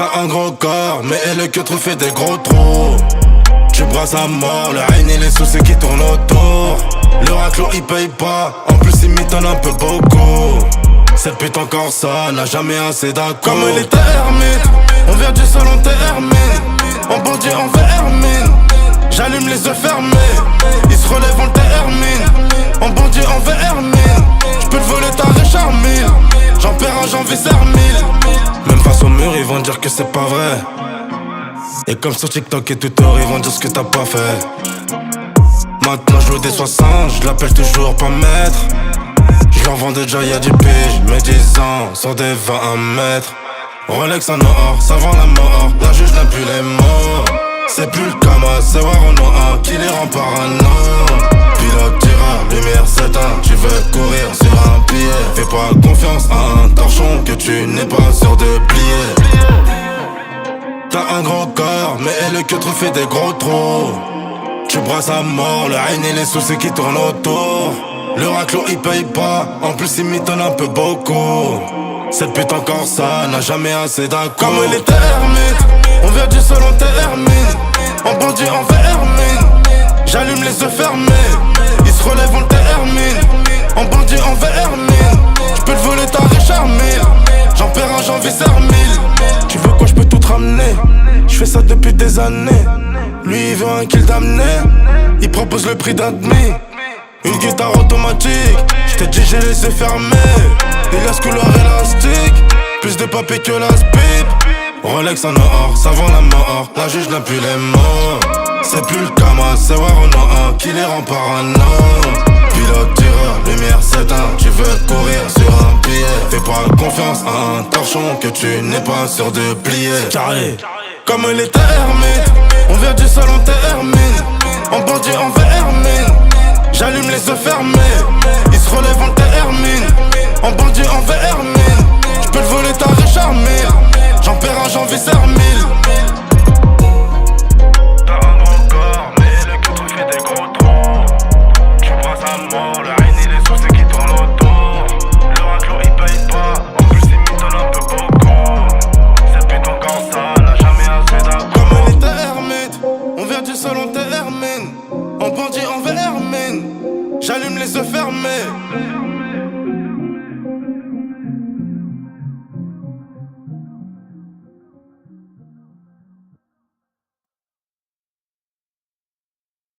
T'as un gros corps, mais le cœur te fait des gros trous. Tu brasses à mort, le haine et les soucis qui tournent autour. Le raclot il paye pas, en plus il m'étonne un peu beaucoup. Cette pute encore ça, n'a jamais assez d'accord. Comme elle était ermite, on vient du salon t'es hermine. En bandit en vermine, j'allume les yeux fermés. Ils se relèvent en hermine. En bandit en vermine, j'peux te voler ta riche armille. J'en perds un, j'en vis sermille. Même face au mur, ils vont dire que c'est pas vrai. Et comme sur TikTok et Twitter, ils vont dire ce que t'as pas fait. Maintenant je joue des 60, je l'appelle toujours pas maître. Je leur vends déjà y'a du pige, mes 10 ans sur des 20 mètres. Rolex en or, ça vend la mort, la juge n'a plus les mots. C'est plus le Kama, c'est voir en noir qui les rend parano. Pilote tireur, lumière s'éteint, tu veux courir sur un pied. Fais pas confiance à un torchon que tu n'es pas sûr de plier. T'as un gros corps, mais le cœur te fait des gros trous. Tu brasses à mort, le haine et les soucis qui tournent autour. Le raclot il paye pas, en plus il m'étonne un peu beaucoup. Cette pute encore ça, n'a jamais assez d'accord. Comme elle était ermite, on vient du salon t'es hermine. En bandit en vermine, j'allume les yeux fermés. Ils se relèvent en hermine. En bandit en vermine, j'peux te voler ta riche armille. J'en perds un, j'en vis sermille. Tu veux quoi, j'peux tout te ramener. J'fais ça depuis des années. Lui il veut un kill d'amener. Il propose le prix d'un demi. Une guitare automatique, j't'ai dit j'ai les yeux fermés. Il a ce couleur élastique, plus de papier que la pipe. Rolex en or, ça vend la mort, la juge n'a plus les mots. C'est plus le Kama, c'est voir en noir qui les rend parano. Pilote tireur, lumière s'éteint, tu veux courir sur un pied. Fais pas confiance à un torchon que tu n'es pas sûr de plier. Carré, comme elle était ermite, on vient du salon t'es hermine. En bandit en vermine, j'allume les yeux fermés. Ils se relèvent en hermine. En bandit en vermine, j'peux te voler ta riche armille. J'en perds un, j'en vis sermille.